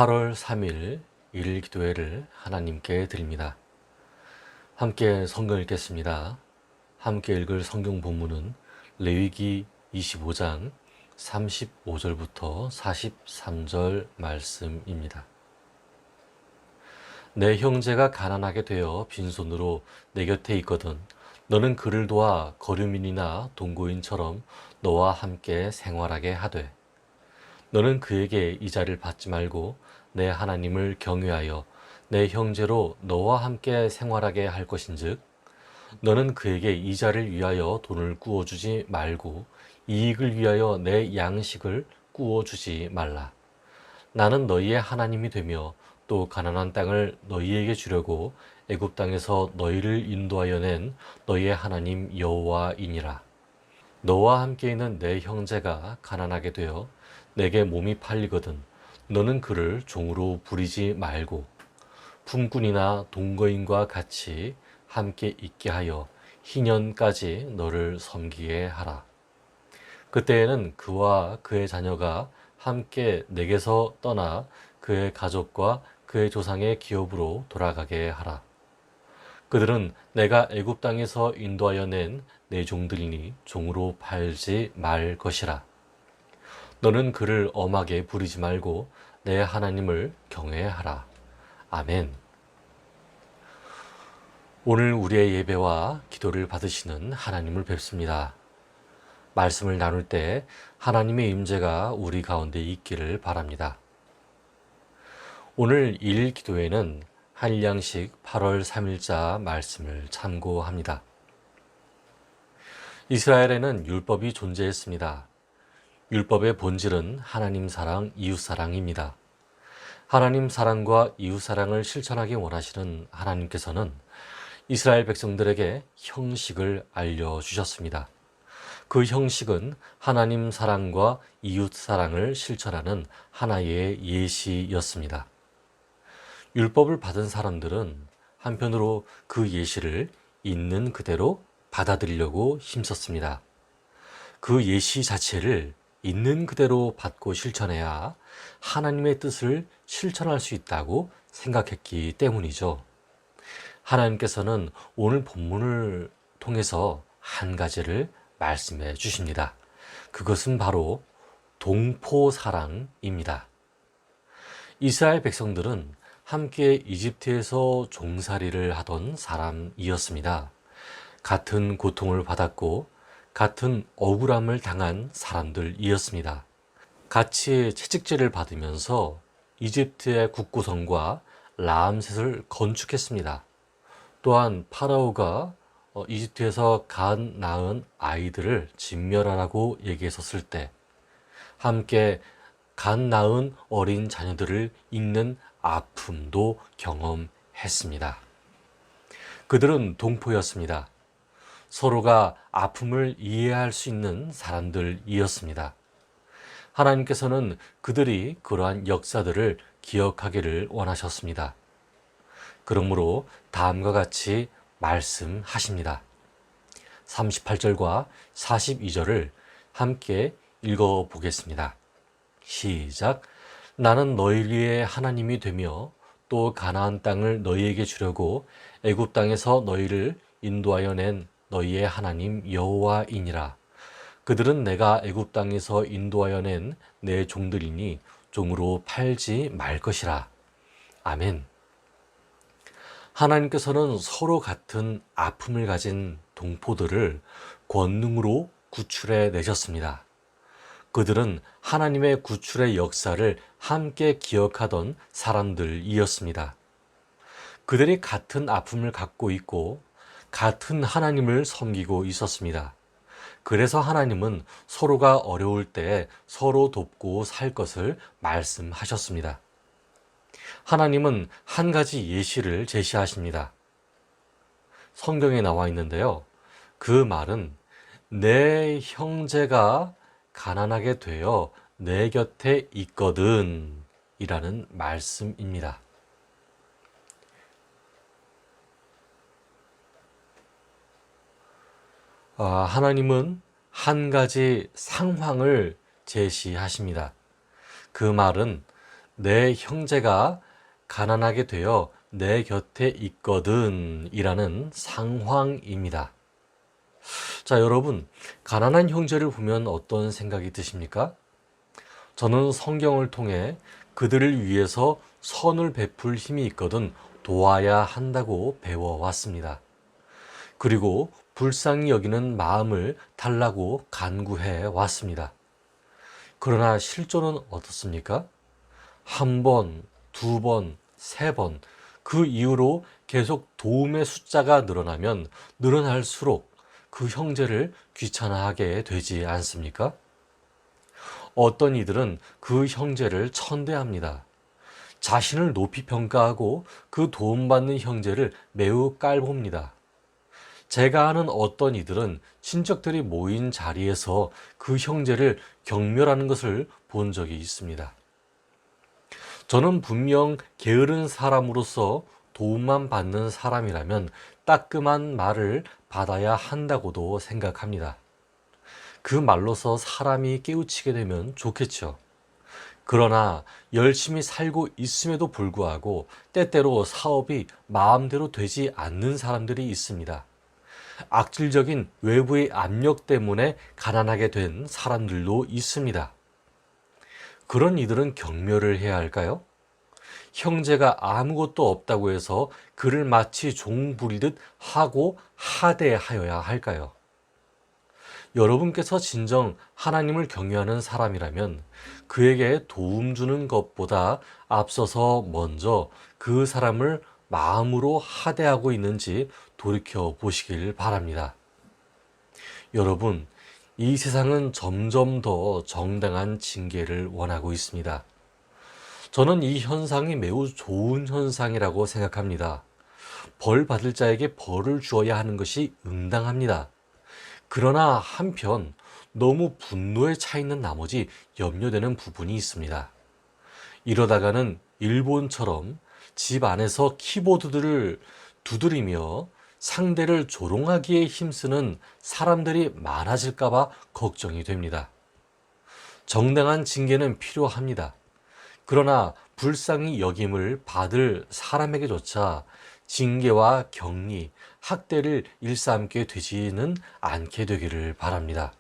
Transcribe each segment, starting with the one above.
8월 3일 일기도회를 하나님께 드립니다. 함께 성경 읽겠습니다. 함께 읽을 성경 본문은 레위기 25장 35절부터 43절 말씀입니다. 내 형제가 가난하게 되어 빈손으로 내 곁에 있거든 너는 그를 도와 거류민이나 동거인처럼 너와 함께 생활하게 하되 너는 그에게 이자를 받지 말고 내 하나님을 경외하여 내 형제로 너와 함께 생활하게 할 것인즉 너는 그에게 이자를 위하여 돈을 꾸어주지 말고 이익을 위하여 내 양식을 꾸어주지 말라. 나는 너희의 하나님이 되며 또 가나안 땅을 너희에게 주려고 애굽 땅에서 너희를 인도하여 낸 너희의 하나님 여호와이니라. 너와 함께 있는 내 형제가 가난하게 되어 내게 몸이 팔리거든 너는 그를 종으로 부리지 말고 품꾼이나 동거인과 같이 함께 있게 하여 희년까지 너를 섬기게 하라. 그때에는 그와 그의 자녀가 함께 내게서 떠나 그의 가족과 그의 조상의 기업으로 돌아가게 하라. 그들은 내가 애굽 땅에서 인도하여 낸 내 종들이니 종으로 팔지 말 것이라. 너는 그를 엄하게 부리지 말고 내 하나님을 경외하라. 아멘. 오늘 우리의 예배와 기도를 받으시는 하나님을 뵙습니다. 말씀을 나눌 때 하나님의 임재가 우리 가운데 있기를 바랍니다. 오늘 일 기도회는 한일양식 8월 3일자 말씀을 참고합니다. 이스라엘에는 율법이 존재했습니다. 율법의 본질은 하나님 사랑, 이웃 사랑입니다. 하나님 사랑과 이웃 사랑을 실천하기 원하시는 하나님께서는 이스라엘 백성들에게 형식을 알려주셨습니다. 그 형식은 하나님 사랑과 이웃 사랑을 실천하는 하나의 예시였습니다. 율법을 받은 사람들은 한편으로 그 예시를 있는 그대로 받아들이려고 힘썼습니다. 그 예시 자체를 있는 그대로 받고 실천해야 하나님의 뜻을 실천할 수 있다고 생각했기 때문이죠. 하나님께서는 오늘 본문을 통해서 한 가지를 말씀해 주십니다. 그것은 바로 동포사랑입니다. 이스라엘 백성들은 함께 이집트에서 종살이를 하던 사람이었습니다. 같은 고통을 받았고 같은 억울함을 당한 사람들이었습니다. 같이 채찍질을 받으면서 이집트의 국고성과 라암셋을 건축했습니다. 또한 파라오가 이집트에서 갓 낳은 아이들을 진멸하라고 얘기했었을 때 함께 갓 낳은 어린 자녀들을 잃는 아픔도 경험했습니다. 그들은 동포였습니다. 서로가 아픔을 이해할 수 있는 사람들이었습니다. 하나님께서는 그들이 그러한 역사들을 기억하기를 원하셨습니다. 그러므로 다음과 같이 말씀하십니다. 38절과 42절을 함께 읽어보겠습니다. 시작. 나는 너희의 하나님이 되며 또 가나안 땅을 너희에게 주려고 애굽 땅에서 너희를 인도하여 낸 너희의 하나님 여호와이니라. 그들은 내가 애굽 땅에서 인도하여 낸 내 종들이니 종으로 팔지 말 것이라. 아멘. 하나님께서는 서로 같은 아픔을 가진 동포들을 권능으로 구출해 내셨습니다. 그들은 하나님의 구출의 역사를 함께 기억하던 사람들이었습니다. 그들이 같은 아픔을 갖고 있고 같은 하나님을 섬기고 있었습니다. 그래서 하나님은 서로가 어려울 때 서로 돕고 살 것을 말씀하셨습니다. 하나님은 한 가지 예시를 제시하십니다. 성경에 나와 있는데요. 그 말은 내 형제가 가난하게 되어 내 곁에 있거든 이라는 말씀입니다. 하나님은 한 가지 상황을 제시하십니다. 그 말은 내 형제가 가난하게 되어 내 곁에 있거든 이라는 상황입니다. 자, 여러분, 가난한 형제를 보면 어떤 생각이 드십니까? 저는 성경을 통해 그들을 위해서 선을 베풀 힘이 있거든 도와야 한다고 배워왔습니다. 그리고 불쌍히 여기는 마음을 달라고 간구해 왔습니다. 그러나 실존은 어떻습니까? 한 번, 두 번, 세 번, 그 이후로 계속 도움의 숫자가 늘어나면 늘어날수록 그 형제를 귀찮아하게 되지 않습니까? 어떤 이들은 그 형제를 천대합니다. 자신을 높이 평가하고 그 도움받는 형제를 매우 깔봅니다. 제가 아는 어떤 이들은 친척들이 모인 자리에서 그 형제를 경멸하는 것을 본 적이 있습니다. 저는 분명 게으른 사람으로서 도움만 받는 사람이라면 따끔한 말을 받아야 한다고도 생각합니다. 그 말로서 사람이 깨우치게 되면 좋겠죠. 그러나 열심히 살고 있음에도 불구하고 때때로 사업이 마음대로 되지 않는 사람들이 있습니다. 악질적인 외부의 압력 때문에 가난하게 된 사람들도 있습니다. 그런 이들은 경멸을 해야 할까요? 형제가 아무것도 없다고 해서 그를 마치 종 부리듯 하고 하대하여야 할까요? 여러분께서 진정 하나님을 경외하는 사람이라면 그에게 도움 주는 것보다 앞서서 먼저 그 사람을 마음으로 하대하고 있는지 돌이켜 보시길 바랍니다. 여러분, 이 세상은 점점 더 정당한 징계를 원하고 있습니다. 저는 이 현상이 매우 좋은 현상이라고 생각합니다. 벌 받을 자에게 벌을 주어야 하는 것이 응당합니다. 그러나 한편 너무 분노에 차 있는 나머지 염려되는 부분이 있습니다. 이러다가는 일본처럼 집 안에서 키보드들을 두드리며 상대를 조롱하기에 힘쓰는 사람들이 많아질까봐 걱정이 됩니다. 정당한 징계는 필요합니다. 그러나 불쌍히 여김을 받을 사람에게조차 징계와 격리, 학대를 일삼게 되지는 않게 되기를 바랍니다.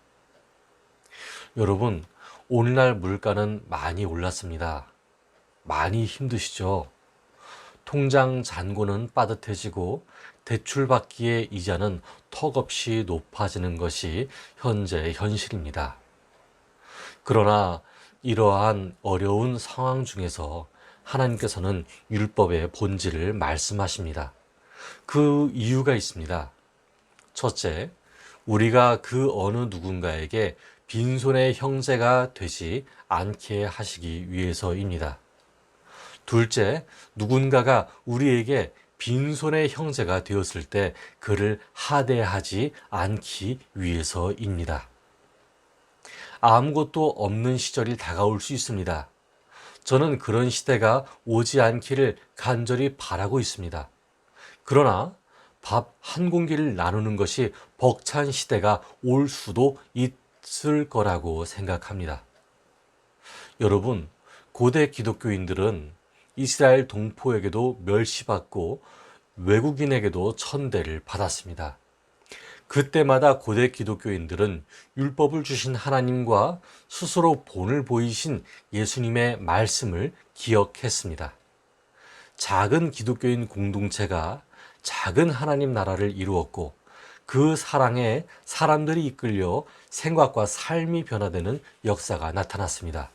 여러분, 오늘날 물가는 많이 올랐습니다. 많이 힘드시죠? 통장 잔고는 빠듯해지고 대출받기에 이자는 턱없이 높아지는 것이 현재 현실입니다. 그러나 이러한 어려운 상황 중에서 하나님께서는 율법의 본질을 말씀하십니다. 그 이유가 있습니다. 첫째, 우리가 그 어느 누군가에게 빈손의 형제가 되지 않게 하시기 위해서입니다. 둘째, 누군가가 우리에게 빈손의 형제가 되었을 때 그를 하대하지 않기 위해서입니다. 아무것도 없는 시절이 다가올 수 있습니다. 저는 그런 시대가 오지 않기를 간절히 바라고 있습니다. 그러나 밥 한 공기를 나누는 것이 벅찬 시대가 올 수도 있을 거라고 생각합니다. 여러분, 고대 기독교인들은 이스라엘 동포에게도 멸시받고 외국인에게도 천대를 받았습니다. 그때마다 고대 기독교인들은 율법을 주신 하나님과 스스로 본을 보이신 예수님의 말씀을 기억했습니다. 작은 기독교인 공동체가 작은 하나님 나라를 이루었고 그 사랑에 사람들이 이끌려 생각과 삶이 변화되는 역사가 나타났습니다.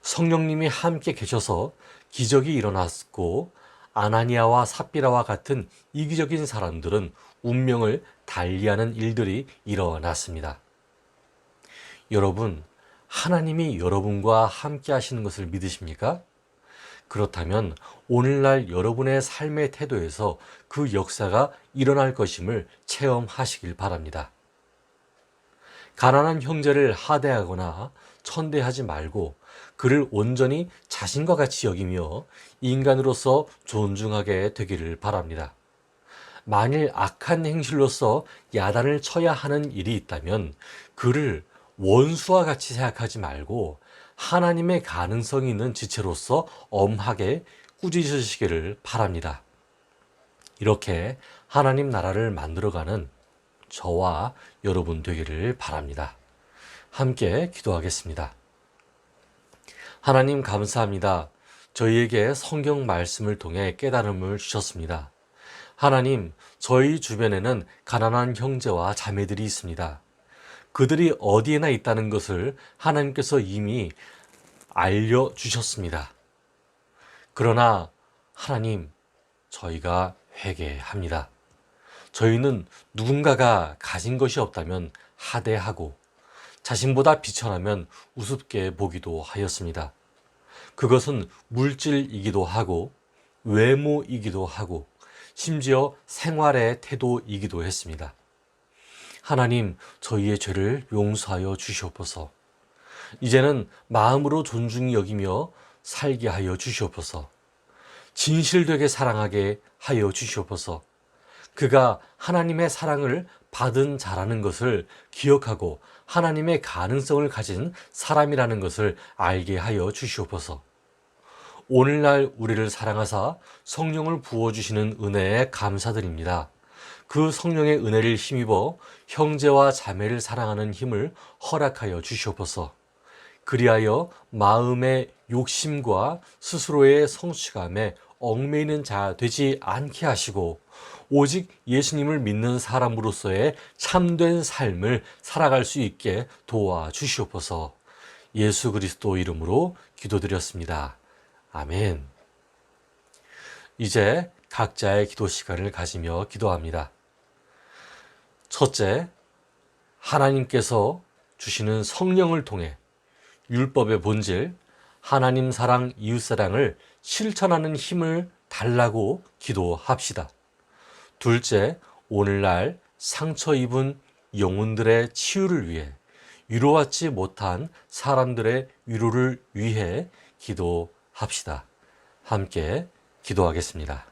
성령님이 함께 계셔서 기적이 일어났고 아나니아와 삽비라와 같은 이기적인 사람들은 운명을 달리하는 일들이 일어났습니다. 여러분, 하나님이 여러분과 함께 하시는 것을 믿으십니까? 그렇다면 오늘날 여러분의 삶의 태도에서 그 역사가 일어날 것임을 체험하시길 바랍니다. 가난한 형제를 하대하거나 천대하지 말고 그를 온전히 자신과 같이 여기며 인간으로서 존중하게 되기를 바랍니다. 만일 악한 행실로서 야단을 쳐야 하는 일이 있다면 그를 원수와 같이 생각하지 말고 하나님의 가능성이 있는 지체로서 엄하게 꾸짖으시기를 바랍니다. 이렇게 하나님 나라를 만들어가는 저와 여러분 되기를 바랍니다. 함께 기도하겠습니다. 하나님 감사합니다. 저희에게 성경 말씀을 통해 깨달음을 주셨습니다. 하나님, 저희 주변에는 가난한 형제와 자매들이 있습니다. 그들이 어디에나 있다는 것을 하나님께서 이미 알려주셨습니다. 그러나 하나님, 저희가 회개합니다. 저희는 누군가가 가진 것이 없다면 하대하고 자신보다 비천하면 우습게 보기도 하였습니다. 그것은 물질이기도 하고 외모이기도 하고 심지어 생활의 태도이기도 했습니다. 하나님, 저희의 죄를 용서하여 주시옵소서. 이제는 마음으로 존중히 여기며 살게 하여 주시옵소서. 진실되게 사랑하게 하여 주시옵소서. 그가 하나님의 사랑을 받은 자라는 것을 기억하고 하나님의 가능성을 가진 사람이라는 것을 알게 하여 주시옵소서. 오늘날 우리를 사랑하사 성령을 부어주시는 은혜에 감사드립니다. 그 성령의 은혜를 힘입어 형제와 자매를 사랑하는 힘을 허락하여 주시옵소서. 그리하여 마음의 욕심과 스스로의 성취감에 얽매이는 자 되지 않게 하시고 오직 예수님을 믿는 사람으로서의 참된 삶을 살아갈 수 있게 도와주시옵소서. 예수 그리스도 이름으로 기도드렸습니다. 아멘. 이제 각자의 기도 시간을 가지며 기도합니다. 첫째, 하나님께서 주시는 성령을 통해 율법의 본질, 하나님 사랑, 이웃 사랑을 실천하는 힘을 달라고 기도합시다. 둘째, 오늘날 상처 입은 영혼들의 치유를 위해 위로받지 못한 사람들의 위로를 위해 기도합시다. 함께 기도하겠습니다.